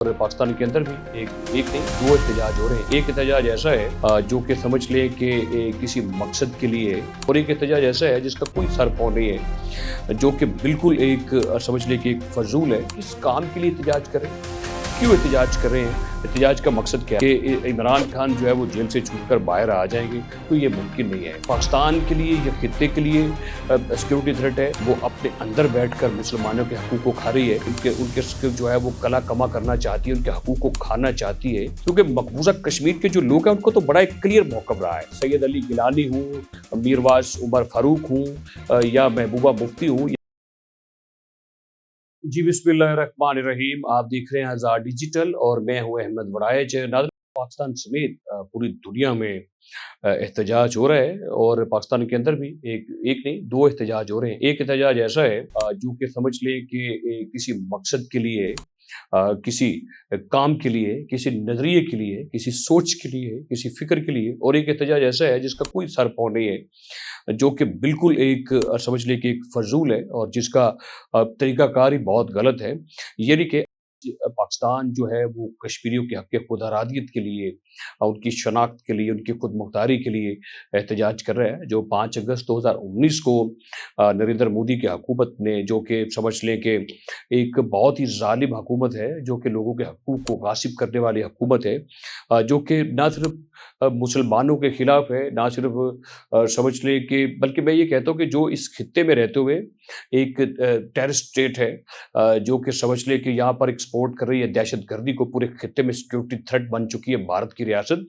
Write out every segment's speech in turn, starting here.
और पाकिस्तान के अंदर भी एक नहीं दो एहतजाज हो रहे हैं। एक एहतजाज ऐसा है जो कि समझ लें कि किसी मकसद के लिए, और एक एहतजाज ऐसा है जिसका कोई सर पाँव नहीं है, जो कि बिल्कुल एक समझ लें कि एक फजूल है। किस काम के लिए एहतजाज करें, क्यों एहतजाज कर रहे हैं, एहतजाज का मकसद क्या है कि इमरान खान जो है वो जेल से छूटकर बाहर आ जाएंगे, तो ये मुमकिन नहीं है। पाकिस्तान के लिए या खित्ते के लिए सिक्योरिटी थ्रेट है, वो अपने अंदर बैठकर मुसलमानों के हकूक़ को खा रही है, उनके जो है वो कला कमा करना चाहती है, उनके हकूक़ को खाना चाहती है। क्योंकि मकबूजा कश्मीर के जो लोग हैं उनको तो बड़ा एक क्लियर मौक़िफ़ रहा है। सैयद अली गिलानी हूँ, मीरवास उमर फारूक हूँ या महबूबा मुफ्ती हूँ। जी बिस्मिल्लाहिर्रहमानिर्रहीम, आप देख रहे हैं आज़ाद डिजिटल और मैं हूँ अहमद वराइज। नाज़रीन, पाकिस्तान समेत पूरी दुनिया में एहतजाज हो रहा है और पाकिस्तान के अंदर भी एक नहीं दो एहतजाज हो रहे हैं। एक एहतजाज ऐसा है जो कि समझ लें कि किसी मकसद के लिए, किसी काम के लिए, किसी नज़रिए के लिए, किसी सोच के लिए, किसी फ़िक्र के लिए, और एक एहतजाज ऐसा है जिसका कोई सर पाँव नहीं है, जो कि बिल्कुल एक समझ लें कि एक फजूल है और जिसका तरीक़ाकार ही बहुत गलत है। यानी कि पाकिस्तान जो है वो कश्मीरियों के हक़ खुद अरादियत के लिए, उनकी शनाख्त के लिए, उनकी खुद मुख्तारी के लिए एहतजाज कर रहा है। जो 5 अगस्त 2019 को नरेंद्र मोदी की हुकूमत ने, जो कि समझ लें कि एक बहुत ही ज़ालिम हुकूमत है, जो कि लोगों के हकूक़ को गासिब करने वाली हुकूमत है, जो कि ना सिर्फ मुसलमानों के ख़िलाफ़ है, ना सिर्फ समझ लें कि, बल्कि मैं ये कहता हूँ कि जो इस खित्ते में रहते हुए एक टेररिस्ट स्टेट है, जो कि समझ लें कि यहाँ पर एक्सपोर्ट कर रही है दहशतगर्दी को, पूरे खित्ते में सिक्योरिटी थ्रेट बन चुकी है भारत की रियासत।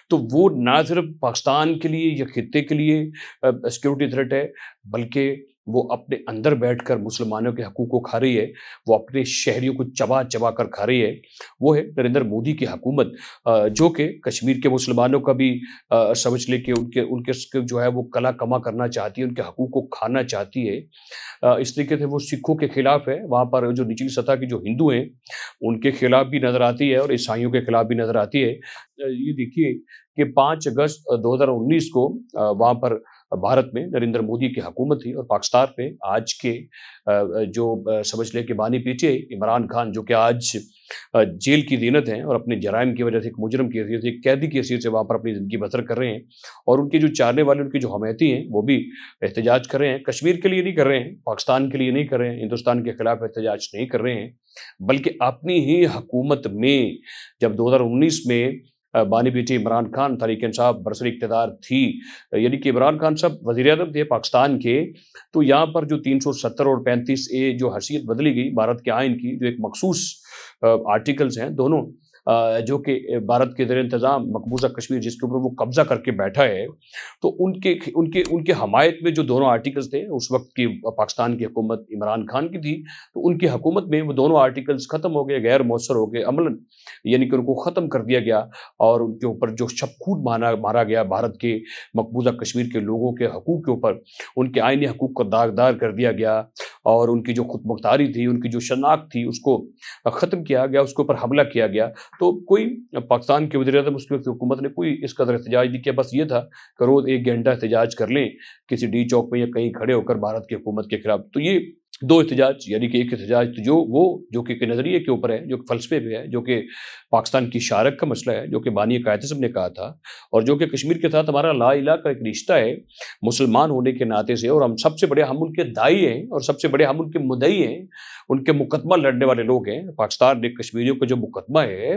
तो वो ना सिर्फ पाकिस्तान के लिए या खित्ते के लिए सिक्योरिटी थ्रेट है, बल्कि वो अपने अंदर बैठकर मुसलमानों के हकूक़ को खा रही है, वो अपने शहरियों को चबा चबा कर खा रही है। वो है नरेंद्र मोदी की हुकूमत, जो कि कश्मीर के मुसलमानों का भी समझ लें कि उनके उनके जो है वो कला कमा करना चाहती है, उनके हकूक़ को खाना चाहती है। इस तरीके से वो सिखों के खिलाफ है, वहाँ पर जो निचली सतह के जो हिंदू हैं उनके खिलाफ भी नज़र आती है और ईसाइयों के खिलाफ भी नज़र आती है। ये देखिए कि 5 अगस्त 2019 को वहाँ पर भारत में नरेंद्र मोदी की हुकूमत थी और पाकिस्तान में आज के जो समझ लें कि बानी पीछे इमरान खान, जो कि आज जेल की ज़ीनत हैं और अपने जराइम की वजह से एक मुजरिम की हैसियत से, एक कैदी की हैसियत से वहाँ पर अपनी ज़िंदगी बसर कर रहे हैं। और उनके जो चाहने वाले, उनके जो हमायती हैं, वो भी एहतजाज कर रहे हैं। कश्मीर के लिए नहीं कर रहे हैं, पाकिस्तान के लिए नहीं कर रहे हैं, हिंदुस्तान के खिलाफ एहतजाज नहीं कर रहे हैं, बल्कि अपनी ही हुकूमत में जब 2019 में बानी बेटी इमरान खान तहरीक-ए-इंसाफ बरसर इक़्तिदार थी, यानी कि इमरान खान साहब वज़ीर-ए-आज़म थे पाकिस्तान के, तो यहाँ पर जो 370 और 35A जो हैसियत बदली गई भारत के आइन की, जो एक मखसूस आर्टिकल्स हैं दोनों, जो कि भारत के ज़ेर इंतज़ाम मकबूजा कश्मीर जिसके ऊपर वो कब्ज़ा करके बैठा है, तो उनके उनके उनके हमायत में जो दोनों आर्टिकल्स थे, उस वक़्त की पाकिस्तान की हुकूमत इमरान खान की थी, तो उनकी हुकूमत में वो दोनों आर्टिकल्स ख़त्म हो गए, गैर मौसर हो गए अमलन, यानी कि उनको ख़त्म कर दिया गया और उनके ऊपर जो शब-खून मारा गया भारत के मकबूजा कश्मीर के लोगों के हकूक़ के ऊपर, उनके आइनी हकूक़ को दागदार कर दिया गया और उनकी जो खुद मुख्तारी थी, उनकी जो शनाख्त थी, उसको ख़त्म किया गया, उसके ऊपर हमला किया गया। तो कोई पाकिस्तान के वज़ीर-ए-आज़म, उसकी वक़्त हुकूमत ने कोई इस कदर एहतजाज नहीं किया। बस ये था कि रोज़ 1 घंटा एहतजाज कर लें किसी डी चौक पे या कहीं खड़े होकर भारत की हुकूमत के खिलाफ। तो ये 2 एहतजाज, यानी कि एक एहतजाज तो जो कि नज़रिए के ऊपर है, जो फ़लसफ़े पे है, जो कि पाकिस्तान की शारक का मसला है, जो कि बानी कायद-ए-आज़म ने कहा था, और जो कि कश्मीर के साथ हमारा ला इलाहा का एक रिश्ता है मुसलमान होने के नाते से, और हम सबसे बड़े, हम उनके दाई हैं और सबसे बड़े हम उनके मुद्दई हैं, उनके मुकदमा लड़ने वाले लोग हैं। पाकिस्तान ने कश्मीरियों का जो मुकदमा है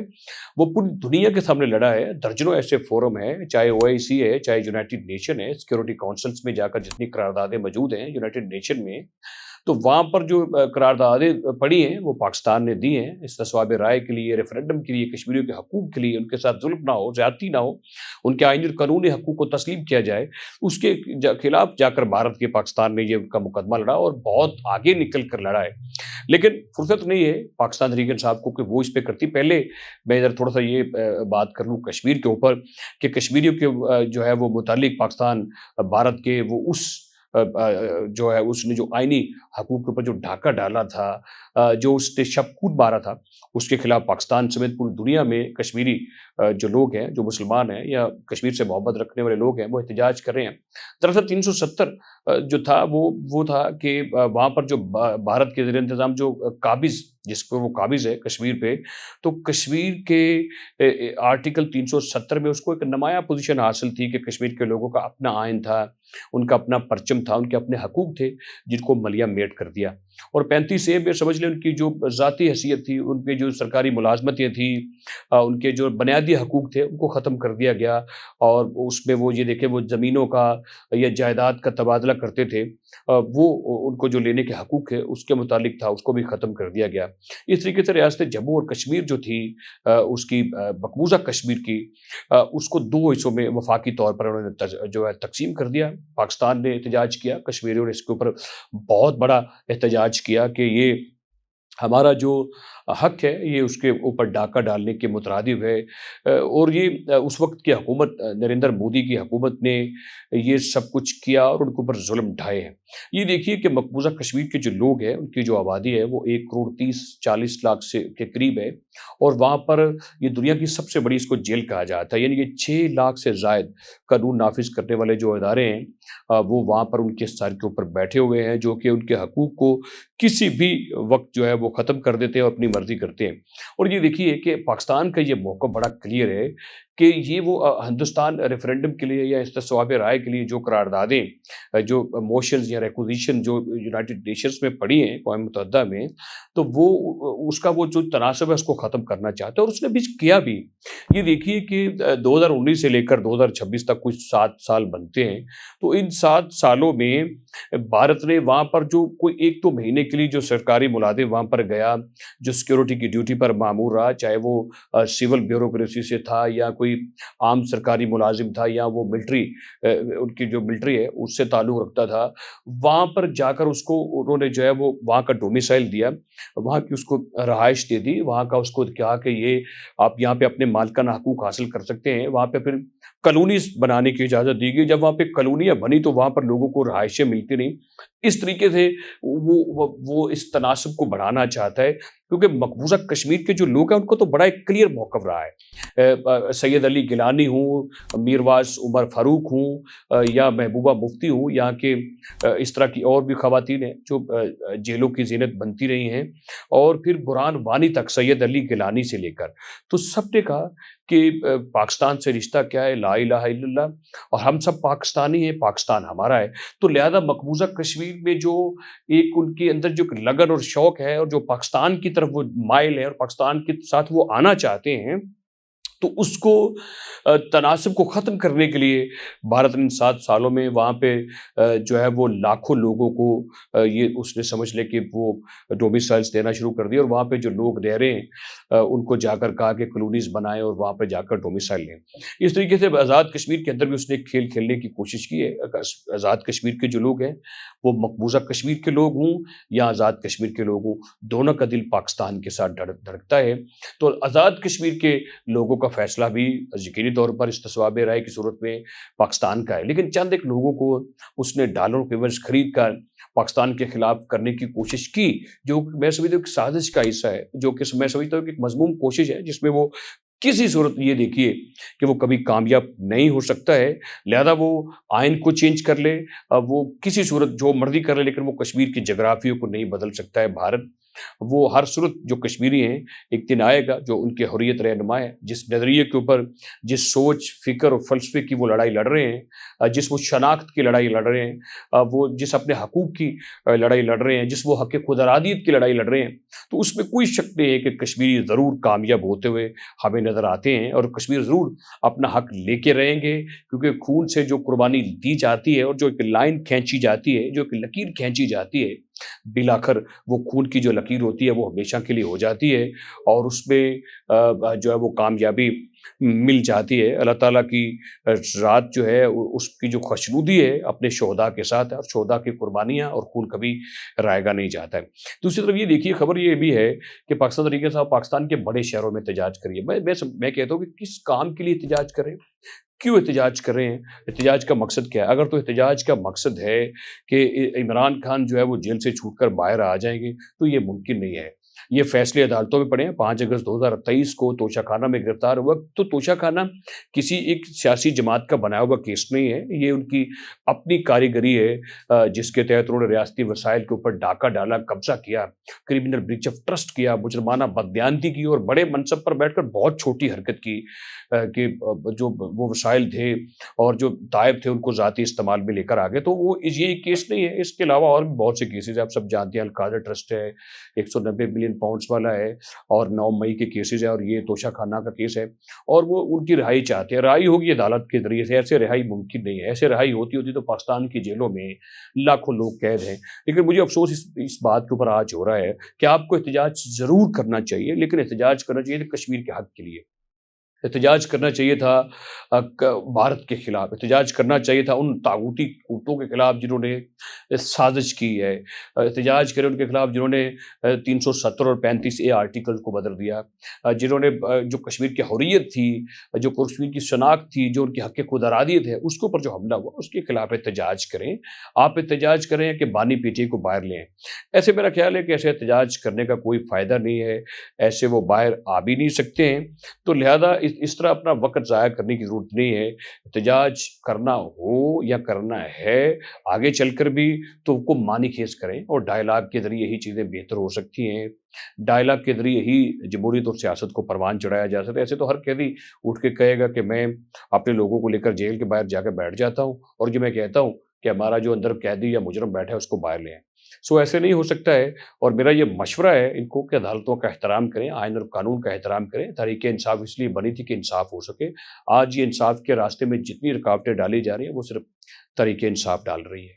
वो पूरी दुनिया के सामने लड़ा है। दर्जनों ऐसे फोरम हैं, चाहे OIC है, चाहे यूनाइटेड नेशन है, सिक्योरिटी काउंसिल्स में जाकर जितनी करारदादें मौजूद हैं यूनाइटेड नेशन में, तो वहाँ पर जो करारदादें पड़ी हैं वो पाकिस्तान ने दी हैं इस तस्वाब राय के लिए, रेफरेंडम के लिए, कश्मीरियों के हकूक़ के लिए, उनके साथ जुल्म ना हो, ज़्यादती ना हो, उनके आईनी और कानूनी हकूक़ को तस्लीम किया जाए, उसके खिलाफ जाकर भारत के पाकिस्तान ने ये उनका मुकदमा लड़ा और बहुत आगे निकल कर लड़ा है। लेकिन फुर्सत नहीं है पाकिस्तान तहरीक-ए-इंसाफ को कि वो इस पे करती। पहले मैं इधर थोड़ा-सा ये बात कर लूँ कश्मीर के ऊपर कि कश्मीरियों के जो है वो मुतालिक पाकिस्तान भारत के वो उस जो है उसने जो आईनी हकूक़ के ऊपर जो डाका डाला था, जो उसने शब कूट मारा था, उसके खिलाफ पाकिस्तान समेत पूरी दुनिया में कश्मीरी जो लोग हैं, जो मुसलमान हैं या कश्मीर से मोहब्बत रखने वाले लोग हैं, वो एहतजाज कर रहे हैं। दरअसल 370 जो था वो था कि वहाँ पर जो भारत के ज़ेर इंतज़ाम जो काबिज़ जिसको वो काबिज़ है कश्मीर पे, तो कश्मीर के आर्टिकल 370 में उसको एक नुमायाँ पोज़ीशन हासिल थी कि कश्मीर के लोगों का अपना आइन था, उनका अपना परचम था, उनके अपने हकूक़ थे, जिनको मलिया मेट कर दिया। और 35 ए में समझ लें उनकी जो ज़ाती हैसियत थी, उनकी जो सरकारी मुलाज़मतें थी, उनके जो बुनियादी हकूक़ थे, उनको ख़त्म कर दिया गया। और उसमें वो ये देखें वो ज़मीनों का या जायदाद का तबादला करते थे, वो उनको जो लेने के हकूक़ है उसके मुतालिक था, उसको भी ख़त्म कर दिया गया। इस तरीके से रियासत जम्मू और कश्मीर जो थी, उसकी मकबूज़ा कश्मीर की, उसको 2 हिस्सों में वफ़ाक़ी तौर पर उन्होंने जो है तक़सीम कर दिया। पाकिस्तान ने एहतजाज किया, कश्मीरियों ने इसके ऊपर बहुत बड़ा एहतजाज किया कि ये हमारा जो हक है, ये उसके ऊपर डाका डालने के मुतरादिफ है। और ये उस वक़्त की हुकूमत, नरेंद्र मोदी की हुकूमत ने ये सब कुछ किया और उनके ऊपर ज़ुल्म ढाए हैं। ये देखिए कि मकबूज़ा कश्मीर के जो लोग हैं, उनकी जो आबादी है वो 1 करोड़ 30-40 लाख से के करीब है। और वहाँ पर ये दुनिया की सबसे बड़ी इसको जेल कहा जाता है, यानी कि 6 लाख से ज़ायद कानून नाफ़िज़ करने वाले जो इदारे हैं, वो वहाँ पर उनके सर के ऊपर बैठे हुए हैं, जो कि उनके हकूक़ को किसी भी वक़्त जो है वो ख़त्म कर देते हैं और अपनी मर्ज़ी करते हैं। और ये देखिए कि पाकिस्तान का ये मौक़िफ़ बड़ा क्लियर है कि ये वो हिंदुस्तान रेफ़रेंडम के लिए या इस्तिसवाब राय के लिए जो करारदादें, जो मोशंस या रिक्विज़िशन जो यूनाइटेड नेशंस में पड़ी हैं, अक़वाम मुत्तहिदा में, तो वो उसका वो जो तनासब है उसको ख़त्म करना चाहता है और उसने भी किया भी। ये देखिए कि 2019 से लेकर 2026 तक कुछ 7 साल बनते हैं, तो इन 7 सालों में भारत ने वहाँ पर जो कोई 1-2 महीने के लिए जो सरकारी मुलाज़िम वहाँ पर गया, जो सिक्योरिटी की ड्यूटी पर मामूर रहा, चाहे वो सिविल ब्यूरोक्रेसी से था या कोई आम सरकारी मुलाज़िम था या वो मिलिट्री, उनकी जो मिलिट्री है उससे ताल्लुक़ रखता था, वहाँ पर जाकर उसको उन्होंने जो है वो वहाँ का डोमिसाइल दिया, वहाँ की उसको रहाइश दे दी, वहाँ का उसको कहा कि ये आप यहाँ पे अपने मालिकाना हकूक़ हासिल कर सकते हैं। वहाँ पे फिर कॉलोनीज़ बनाने की इजाज़त दी गई। जब वहाँ पे कॉलोनियाँ बनी तो वहाँ पर लोगों को रहाइशें मिलती रहीं। इस तरीके से वो इस तनासब को बढ़ाना चाहता है, क्योंकि मकबूज़ा कश्मीर के जो लोग हैं उनको तो बड़ा एक क्लियर मौक़िफ़ रहा है। सैयद अली गिलानी हूँ, मीरवास उमर फ़ारूक हूँ, या महबूबा मुफ्ती हूँ, यहाँ के इस तरह की और भी ख़वातीन हैं जो जेलों की ज़ीनत बनती रही हैं, और फिर बुरहान वानी तक सैयद अली गिलानी से लेकर, तो सबने कहा कि पाकिस्तान से रिश्ता क्या है, ला इलाहा इल्लल्लाह, और हम सब पाकिस्तानी हैं, पाकिस्तान हमारा है। तो लिहाज़ा मकबूज़ा कश्मीर में जो एक उनके अंदर जो एक लगन और शौक़ है और जो पाकिस्तान की तरफ वो माइल है और पाकिस्तान के साथ वो आना चाहते हैं, तो उसको तनासब को ख़त्म करने के लिए भारत ने इन 7 सालों में वहाँ पे जो है वो लाखों लोगों को ये उसने समझ लें कि वो डोमिसाइल्स देना शुरू कर दिए, और वहाँ पे जो लोग रह रहे हैं उनको जाकर कहा कि कॉलोनीज़ बनाएँ और वहाँ पे जाकर डोमिसाइल लें। इस तरीके से आज़ाद कश्मीर के अंदर भी उसने एक खेल खेलने की कोशिश की है। आज़ाद कश्मीर के जो लोग हैं, वो मकबूज़ा कश्मीर के लोग हों या आज़ाद कश्मीर के लोग हों, दोनों का दिल पाकिस्तान के साथ धड़कता है। तो आज़ाद कश्मीर के लोगों का फ़ैसला भी यकीनी तौर पर इस्तिसवाब राय की सूरत में पाकिस्तान का है, लेकिन चंद एक लोगों को उसने डॉलरों के एवज़ खरीद कर पाकिस्तान के खिलाफ करने की कोशिश की, जो मैं समझता हूँ कि साज़िश का हिस्सा है, जो कि मैं समझता हूँ कि एक मज़मूम कोशिश है, जिसमें वो किसी सूरत ये देखिए कि वो कभी कामयाब नहीं हो सकता है। लिहाज़ा वो आइन को चेंज कर ले, वो किसी सूरत जो मर्ज़ी कर ले, लेकिन वो कश्मीर की जोग्राफ़िया को नहीं बदल सकता है भारत। वो हर सूरत जो कश्मीरी हैं, एक दिन आएगा जो उनकी हुर्रियत रहनुमा है, जिस नज़रिए के ऊपर, जिस सोच, फ़िक्र और फ़लसफ़े की वो लड़ाई लड़ रहे हैं, जिस वो शनाख्त की लड़ाई लड़ रहे हैं, वो जिस अपने हकूक़ की लड़ाई लड़ रहे हैं, जिस वो हक़ खुदरादियत की लड़ाई लड़ रहे हैं, तो उसमें कोई शक नहीं है कि कश्मीरी ज़रूर कामयाब होते हुए हमें नज़र आते हैं, और कश्मीर ज़रूर अपना हक़ लेके रहेंगे, क्योंकि खून से जो कुर्बानी दी जाती है और जो एक लाइन खींची जाती है, जो एक लकीर खींची जाती है, बिलाखिर वो खून की जो लकीर होती है वो हमेशा के लिए हो जाती है, और उसमें जो है वो कामयाबी मिल जाती है। अल्लाह ताला की रात जो है उसकी जो खुशनुदी है अपने शोहदा के साथ है, और शोहदा की कुर्बानियाँ और खून कभी रायगा नहीं जाता है। दूसरी तरफ ये देखिए, खबर ये भी है कि पाकिस्तान तरीके से पाकिस्तान के बड़े शहरों में एहतजाज करिए। मैं कहता हूँ कि किस काम के लिए एहतजाज करें? क्यों एहतजाज कर रहे हैं? एहतजाज का मकसद क्या है? अगर तो एहतजाज का मकसद है कि इमरान खान जो है वो जेल से छूटकर बाहर आ जाएँगे, तो ये मुमकिन नहीं है। ये फैसले अदालतों में पड़े हैं। 5 अगस्त 2023 को तोशाखाना में गिरफ्तार हुआ। तो तोशाखाना किसी एक सियासी जमात का बनाया हुआ केस नहीं है। ये उनकी अपनी कारीगरी है, जिसके तहत उन्होंने रियासती वसाइल के ऊपर डाका डाला, कब्ज़ा किया, क्रिमिनल ब्रीच ऑफ ट्रस्ट किया, मुजरमाना बदयानती की और बड़े मनसब पर बैठकर बहुत छोटी हरकत की, कि जो वो वसाइल थे और जो ताइब थे उनको ज़ाती इस्तेमाल में लेकर आ गए। तो वो ये केस नहीं है, इसके अलावा और भी बहुत से केसेज़ हैं। आप सब जानते हैं अल-कायदा ट्रस्ट है, 190 बिलियन पाउंड्स वाला है और 9 मई के केसेज़ है और ये तोशाखाना का केस है और वो उनकी रिहाई चाहते हैं। रिहाई होगी अदालत के ज़रिए से, ऐसे रिहाई मुमकिन नहीं है। ऐसे रिहाई होती तो पाकिस्तान की जेलों में लाखों लोग कैद हैं। लेकिन मुझे अफ़सोस इस बात के ऊपर आज हो रहा है कि आपको एहतजाज ज़रूर करना चाहिए, लेकिन एहतजाज करना चाहिए तो कश्मीर के हक़ के लिए। एहतजाज करना चाहिए था भारत के खिलाफ, एहतजाज करना चाहिए था उन तागूती क़ुव्वतों के खिलाफ जिन्होंने साजिश की है। एहतजाज करें उनके खिलाफ जिन्होंने 370 और 35 ए आर्टिकल को बदल दिया, जिन्होंने जो कश्मीर की हुर्रियत थी, जो कश्मीर की शनाख्त थी, जो उनके हक़ खुद इरादियत है, उसके ऊपर जो हमला हुआ, उसके खिलाफ एहतजाज करें। आप एहतजाज करें कि बानी पीटीआई को बाहर ले आएँ। ऐसे मेरा ख़्याल है कि ऐसे एहतजाज करने का कोई फ़ायदा नहीं है, ऐसे वो बाहर आ भी नहीं सकते हैं। तो लिहाजा इस तरह अपना वक़्त ज़ाया करने की ज़रूरत नहीं है। एहतजाज करना हो या करना है, आगे चलकर भी तो उसको मानीखेज़ करें और डायलॉग के ज़रिए ही चीज़ें बेहतर हो सकती हैं। डायलॉग के ज़रिए ही जमहूरियत और सियासत को परवान चढ़ाया जा सकता है। ऐसे तो हर कैदी उठ के कहेगा कि मैं अपने लोगों को लेकर जेल के बाहर जाकर बैठ जाता हूँ और जो मैं कहता हूँ कि हमारा जो अंदर कैदी या मुजरिम बैठा है उसको बाहर ले आएँ। सो ऐसे नहीं हो सकता है और मेरा ये मशवरा है इनको कि अदालतों का एहतराम करें, आइन और कानून का एहतराम करें। तहरीक-ए-इंसाफ इसलिए बनी थी कि इंसाफ हो सके। आज ये इंसाफ के रास्ते में जितनी रुकावटें डाली जा रही हैं, वो सिर्फ़ तहरीक-ए-इंसाफ डाल रही है।